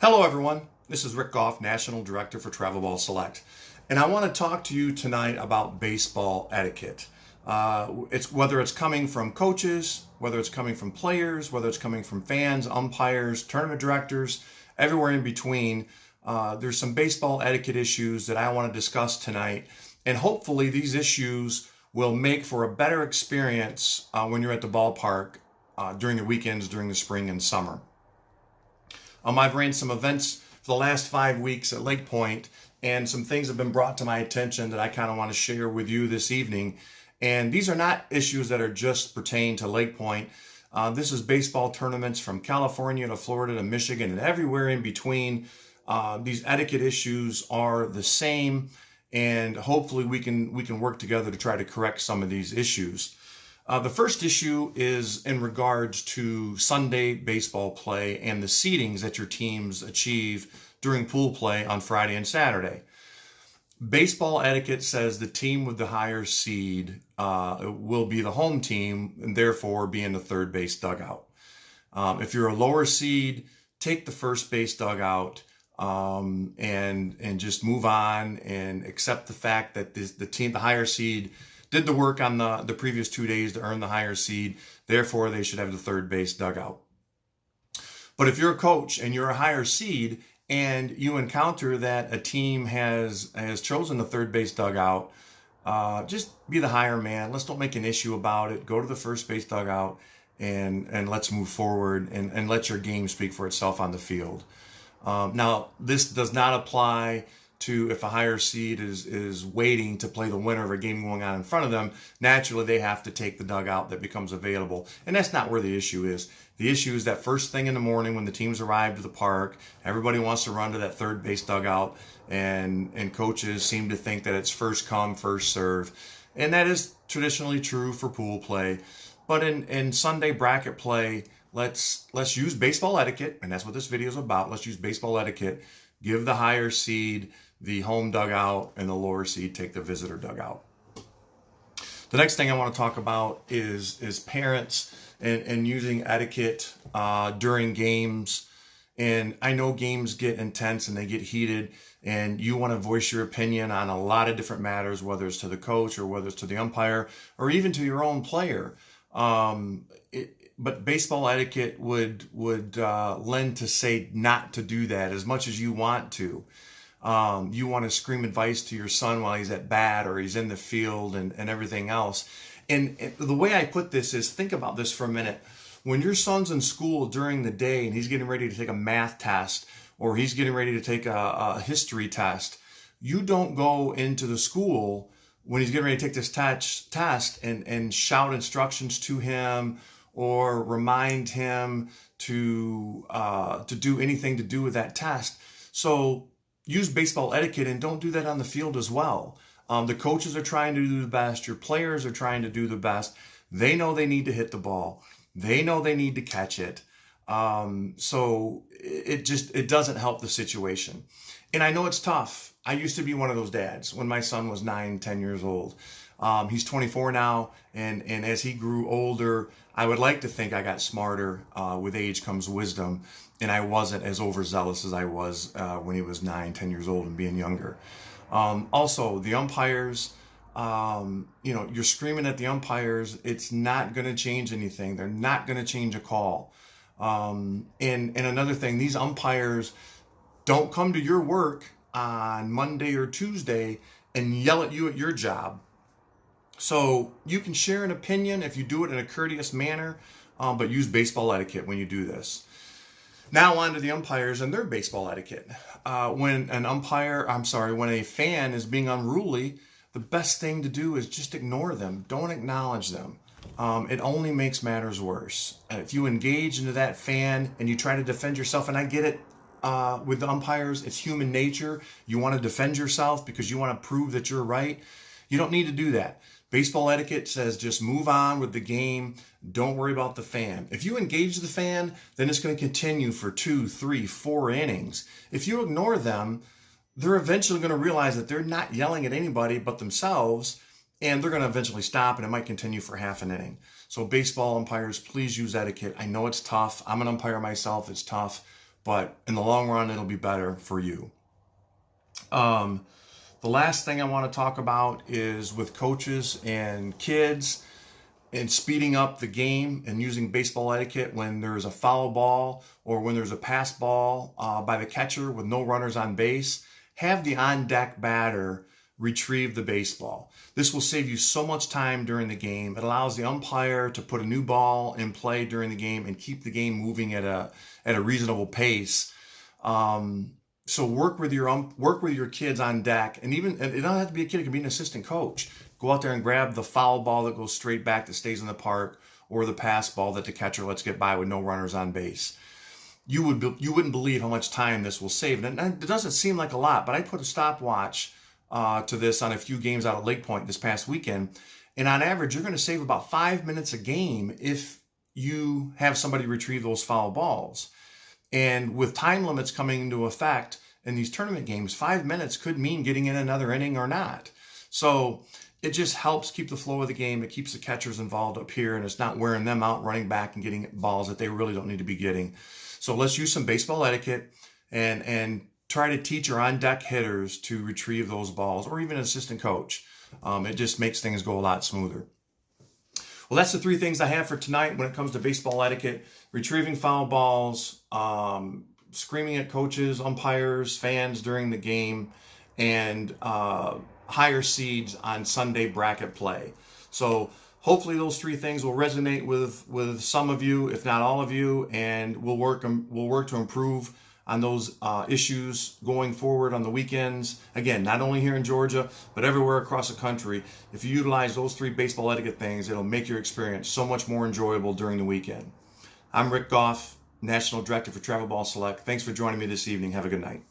Hello everyone, this is Rick Goff, National Director for Travel Ball Select, and I want to talk to you tonight about baseball etiquette. It's whether it's coming from coaches, whether it's coming from players, whether it's coming from fans, umpires, tournament directors, everywhere in between. There's some baseball etiquette issues that I want to discuss tonight, and hopefully these issues will make for a better experience when you're at the ballpark during the weekends, during the spring and summer. I've ran some events for the last 5 weeks at Lake Point, and some things have been brought to my attention that I kind of want to share with you this evening. And these are not issues that are just pertain to Lake Point. This is baseball tournaments from California to Florida to Michigan and everywhere in between. These etiquette issues are the same, and hopefully we can work together to try to correct some of these issues. The first issue is in regards to Sunday baseball play and the seedings that your teams achieve during pool play on Friday and Saturday. Baseball etiquette says the team with the higher seed will be the home team and therefore be in the third base dugout. If you're a lower seed, take the first base dugout and just move on and accept the fact that the higher seed, did the work on the previous 2 days to earn the higher seed. Therefore, they should have the third base dugout. But if you're a coach and you're a higher seed and you encounter that a team has chosen the third base dugout, just be the higher man. Let's don't make an issue about it. Go to the first base dugout and let's move forward and let your game speak for itself on the field. Now, this does not apply to if a higher seed is waiting to play the winner of a game going on in front of them. Naturally, they have to take the dugout that becomes available. And that's not where the issue is. The issue is that first thing in the morning when the teams arrive to the park, everybody wants to run to that third base dugout, and coaches seem to think that it's first come, first serve. And that is traditionally true for pool play. But in Sunday bracket play, let's use baseball etiquette, and that's what this video is about. Let's use baseball etiquette. Give the higher seed the home dugout and the lower seed take the visitor dugout. The next thing I want to talk about is parents and using etiquette during games. And I know games get intense and they get heated, and you want to voice your opinion on a lot of different matters, whether it's to the coach or whether it's to the umpire or even to your own player. But baseball etiquette would lend to say not to do that as much as you want to. You want to scream advice to your son while he's at bat or he's in the field and everything else. And the way I put this is, think about this for a minute. When your son's in school during the day and he's getting ready to take a math test or he's getting ready to take a history test, you don't go into the school when he's getting ready to take this test and shout instructions to him or remind him to do anything to do with that test. So use baseball etiquette and don't do that on the field as well. The coaches are trying to do the best. Your players are trying to do the best. They know they need to hit the ball. They know they need to catch it. So it doesn't help the situation. And I know it's tough. I used to be one of those dads when my son was 9, 10 years old. He's 24 now, and as he grew older, I would like to think I got smarter. With age comes wisdom, and I wasn't as overzealous as I was when he was 9, 10 years old and being younger. Also, the umpires, you're screaming at the umpires. It's not going to change anything. They're not going to change a call. And another thing, these umpires don't come to your work on Monday or Tuesday and yell at you at your job. So you can share an opinion if you do it in a courteous manner, but use baseball etiquette when you do this. Now on to the umpires and their baseball etiquette. When a fan is being unruly, the best thing to do is just ignore them. Don't acknowledge them. It only makes matters worse. If you engage into that fan and you try to defend yourself, and I get it, with the umpires, it's human nature. You want to defend yourself because you want to prove that you're right. You don't need to do that. Baseball etiquette says just move on with the game. Don't worry about the fan. If you engage the fan, then it's going to continue for 2, 3, 4 innings. If you ignore them, they're eventually going to realize that they're not yelling at anybody but themselves, and they're going to eventually stop, and it might continue for half an inning. So baseball umpires, please use etiquette. I know it's tough. I'm an umpire myself. It's tough. but in the long run, it'll be better for you. The last thing I want to talk about is with coaches and kids and speeding up the game and using baseball etiquette when there's a foul ball or when there's a pass ball by the catcher with no runners on base. Have the on-deck batter retrieve the baseball. This will save you so much time during the game. It allows the umpire to put a new ball in play during the game and keep the game moving at a reasonable pace. So work with your kids on deck, and it doesn't have to be a kid; it can be an assistant coach. Go out there and grab the foul ball that goes straight back that stays in the park, or the pass ball that the catcher lets get by with no runners on base. You wouldn't believe how much time this will save. And it doesn't seem like a lot, but I put a stopwatch to this on a few games out at Lake Point this past weekend, and on average, you're going to save about 5 minutes a game if you have somebody retrieve those foul balls. And with time limits coming into effect in these tournament games, 5 minutes could mean getting in another inning or not. So it just helps keep the flow of the game. It keeps the catchers involved up here, and it's not wearing them out running back and getting balls that they really don't need to be getting. So let's use some baseball etiquette and try to teach our on-deck hitters to retrieve those balls, or even an assistant coach. It just makes things go a lot smoother. Well, that's the 3 things I have for tonight when it comes to baseball etiquette: retrieving foul balls, screaming at coaches, umpires, fans during the game, and higher seeds on Sunday bracket play. So hopefully those 3 things will resonate with some of you, if not all of you, and we'll work to improve on those issues going forward on the weekends. Again, not only here in Georgia, but everywhere across the country. If you utilize those 3 baseball etiquette things, it'll make your experience so much more enjoyable during the weekend. I'm Rick Goff, National Director for Travel Ball Select. Thanks for joining me this evening. Have a good night.